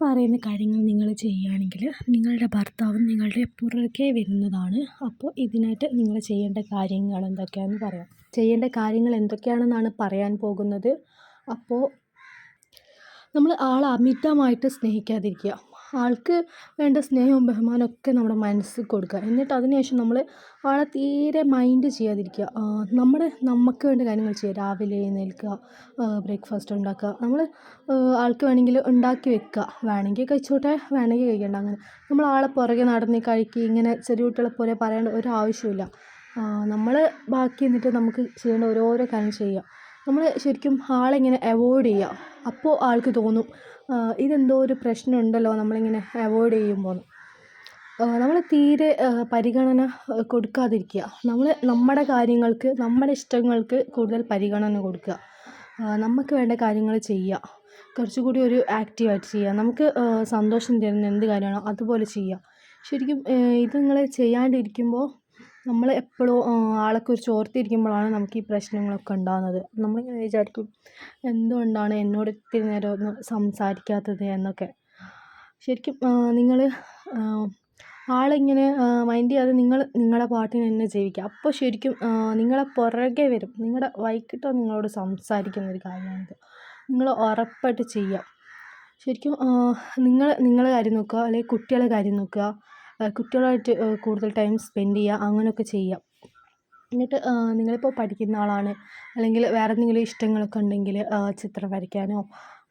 പറയുന്ന കാര്യങ്ങൾ നിങ്ങൾ ചെയ്യുകയാണെങ്കിൽ നിങ്ങളുടെ ഭർത്താവും നിങ്ങളുടെ പുറകെ വരുന്നതാണ്. അപ്പോൾ ഇതിനായിട്ട് നിങ്ങൾ ചെയ്യേണ്ട കാര്യങ്ങൾ എന്തൊക്കെയാണെന്ന് പറയാം. ചെയ്യേണ്ട കാര്യങ്ങൾ എന്തൊക്കെയാണെന്നാണ് പറയാൻ പോകുന്നത്. അപ്പോൾ നമ്മൾ ആളെ അമിതമായിട്ട് സ്നേഹിക്കാതിരിക്കുക. ആൾക്ക് വേണ്ട സ്നേഹവും ബഹുമാനവും ഒക്കെ നമ്മുടെ മനസ്സിൽ കൊടുക്കുക. എന്നിട്ട് അതിനുശേഷം നമ്മൾ ആളെ തീരെ മൈൻഡ് ചെയ്യാതിരിക്കുക. നമുക്ക് വേണ്ട കാര്യങ്ങൾ ചെയ്യുക. രാവിലെ എഴുന്നേൽക്കുക, ബ്രേക്ക്ഫാസ്റ്റ് ഉണ്ടാക്കുക. ആൾക്ക് വേണമെങ്കിൽ ഉണ്ടാക്കി വെക്കുക. വേണമെങ്കിൽ കഴിച്ചോട്ടെ, വേണമെങ്കിൽ കഴിക്കണ്ട. അങ്ങനെ നമ്മൾ ആളെ പുറകെ നടന്ന് കഴിക്കുക ഇങ്ങനെ ചെറിയ കുട്ടികളെ പോലെ പറയേണ്ട ഒരു ആവശ്യമില്ല. നമ്മൾ ബാക്കി എന്നിട്ട് നമുക്ക് ചെയ്യേണ്ട ഓരോരോ കാര്യം ചെയ്യുക. നമ്മൾ ശരിക്കും ആളെ ഇങ്ങനെ അവോയ്ഡ് ചെയ്യുക. അപ്പോൾ ആൾക്ക് തോന്നും ഇതെന്തോ ഒരു പ്രശ്നമുണ്ടല്ലോ നമ്മളിങ്ങനെ അവോയ്ഡ് ചെയ്യുമ്പോൾ. നമ്മൾ തീരെ പരിഗണന കൊടുക്കാതിരിക്കുക. നമ്മുടെ കാര്യങ്ങൾക്ക്, നമ്മുടെ ഇഷ്ടങ്ങൾക്ക് കൂടുതൽ പരിഗണന കൊടുക്കുക. നമുക്ക് വേണ്ട കാര്യങ്ങൾ ചെയ്യുക. കുറച്ചുകൂടി ഒരു ആക്റ്റീവായിട്ട് ചെയ്യുക. നമുക്ക് സന്തോഷം തരുന്ന എന്ത് കാര്യമാണോ അതുപോലെ ചെയ്യുക. ശരിക്കും ഇത് നിങ്ങൾ ചെയ്യാണ്ടിരിക്കുമ്പോൾ നമ്മൾ എപ്പോഴും ആളെക്കുറിച്ച് ഓർത്തിരിക്കുമ്പോഴാണ് നമുക്ക് ഈ പ്രശ്നങ്ങളൊക്കെ ഉണ്ടാകുന്നത്. നമ്മളിങ്ങനെ വിചാരിക്കും എന്തുകൊണ്ടാണ് എന്നോട് ഇത്തിരി നേരം ഒന്ന് സംസാരിക്കാത്തത് എന്നൊക്കെ. ശരിക്കും നിങ്ങൾ ആളിങ്ങനെ മൈൻഡ് ചെയ്യാതെ നിങ്ങളുടെ പാട്ടിന് തന്നെ ജീവിക്കുക. അപ്പോൾ ശരിക്കും നിങ്ങളെ പുറകെ വരും. നിങ്ങളുടെ വൈകിട്ടോ നിങ്ങളോട് സംസാരിക്കുന്നൊരു കാര്യമാണിത്. നിങ്ങൾ ഉറപ്പായിട്ട് ചെയ്യുക. ശരിക്കും നിങ്ങളെ കാര്യം നോക്കുക, അല്ലെങ്കിൽ കുട്ടികളെ കാര്യം നോക്കുക. കുട്ടികളുമായിട്ട് കൂടുതൽ ടൈം സ്പെൻഡ് ചെയ്യുക. അങ്ങനെയൊക്കെ ചെയ്യുക. എന്നിട്ട് നിങ്ങളിപ്പോൾ പഠിക്കുന്ന ആളാണ്, അല്ലെങ്കിൽ വേറെ എന്തെങ്കിലും ഇഷ്ടങ്ങളൊക്കെ ഉണ്ടെങ്കിൽ ചിത്രം വരയ്ക്കാനോ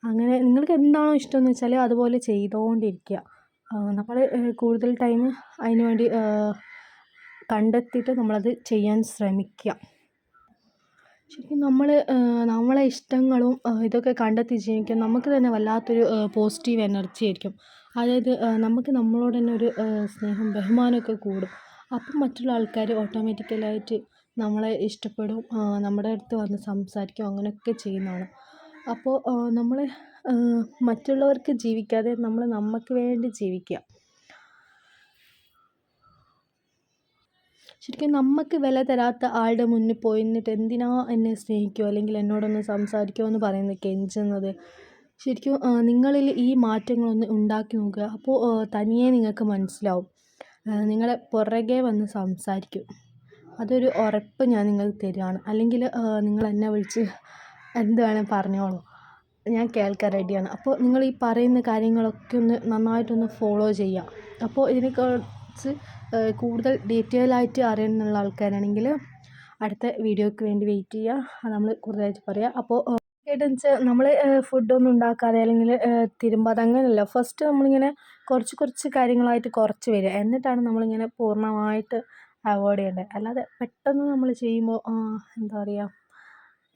അങ്ങനെ നിങ്ങൾക്ക് എന്താണോ ഇഷ്ടമെന്ന് വെച്ചാൽ അതുപോലെ ചെയ്തുകൊണ്ടിരിക്കുക. നമ്മൾ കൂടുതൽ ടൈം അതിന് വേണ്ടി കണ്ടെത്തിയിട്ട് നമ്മളത് ചെയ്യാൻ ശ്രമിക്കുക. ശരിക്കും നമ്മളെ ഇഷ്ടങ്ങളും ഇതൊക്കെ കണ്ടെത്തി ജീവിക്കാൻ നമുക്ക് തന്നെ വല്ലാത്തൊരു പോസിറ്റീവ് എനർജി ആയിരിക്കും. അതായത് നമുക്ക് നമ്മളോട് തന്നെ ഒരു സ്നേഹം ബഹുമാനമൊക്കെ കൂടും. അപ്പം മറ്റുള്ള ആൾക്കാർ ഓട്ടോമാറ്റിക്കലായിട്ട് നമ്മളെ ഇഷ്ടപ്പെടും, നമ്മുടെ അടുത്ത് വന്ന് സംസാരിക്കും, അങ്ങനെയൊക്കെ ചെയ്യുന്നതാണ്. അപ്പോൾ നമ്മൾ മറ്റുള്ളവർക്ക് ജീവിക്കാതെ നമുക്ക് വേണ്ടി ജീവിക്കുക. ശരിക്കും നമുക്ക് വില തരാത്ത ആളുടെ മുന്നിൽ പോയി നിന്നിട്ട് എന്തിനാ എന്നെ സ്നേഹിക്കുമോ അല്ലെങ്കിൽ എന്നോടൊന്ന് സംസാരിക്കുമോ എന്ന് പറയുന്നത് കെഞ്ചുന്നത്. ശരിക്കും നിങ്ങളിൽ ഈ മാറ്റങ്ങളൊന്ന് ഉണ്ടാക്കി നോക്കുക. അപ്പോൾ തനിയെ നിങ്ങൾക്ക് മനസ്സിലാവും. നിങ്ങളെ പുറകെ വന്ന് സംസാരിക്കും. അതൊരു ഉറപ്പ് ഞാൻ നിങ്ങൾക്ക് തരുകയാണ്. അല്ലെങ്കിൽ നിങ്ങൾ എന്നെ വിളിച്ച് എന്ത് വേണേൽ പറഞ്ഞോളൂ, ഞാൻ കേൾക്കാൻ റെഡിയാണ്. അപ്പോൾ നിങ്ങൾ ഈ പറയുന്ന കാര്യങ്ങളൊക്കെ ഒന്ന് നന്നായിട്ടൊന്ന് ഫോളോ ചെയ്യുക. അപ്പോൾ ഇതിനെക്കുറിച്ച് കൂടുതൽ ഡീറ്റെയിൽ ആയിട്ട് അറിയണമെന്നുള്ള ആൾക്കാരാണെങ്കിൽ അടുത്ത വീഡിയോയ്ക്ക് വേണ്ടി വെയിറ്റ് ചെയ്യുക. അത് നമ്മൾ കൂടുതലായിട്ട് പറയാം. അപ്പോൾ ഏതെന്ന് വെച്ചാൽ നമ്മൾ ഫുഡൊന്നും ഉണ്ടാക്കാതെ അല്ലെങ്കിൽ തിരുമ്പാതെ അങ്ങനെയല്ല. ഫസ്റ്റ് നമ്മളിങ്ങനെ കുറച്ച് കാര്യങ്ങളായിട്ട് കുറച്ച് വരിക. എന്നിട്ടാണ് നമ്മളിങ്ങനെ പൂർണ്ണമായിട്ട് അവോയ്ഡ് ചെയ്യേണ്ടത്. അല്ലാതെ പെട്ടെന്ന് നമ്മൾ ചെയ്യുമ്പോൾ എന്താ പറയുക,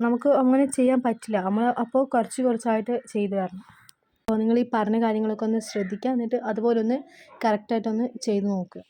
നമുക്ക് അങ്ങനെ ചെയ്യാൻ പറ്റില്ല. അപ്പോൾ കുറച്ചായിട്ട് ചെയ്ത് തരണം. അപ്പോൾ നിങ്ങൾ ഈ പറഞ്ഞ കാര്യങ്ങളൊക്കെ ഒന്ന് ശ്രദ്ധിക്കുക. എന്നിട്ട് അതുപോലെ ഒന്ന് കറക്റ്റായിട്ടൊന്ന് ചെയ്ത് നോക്കുക.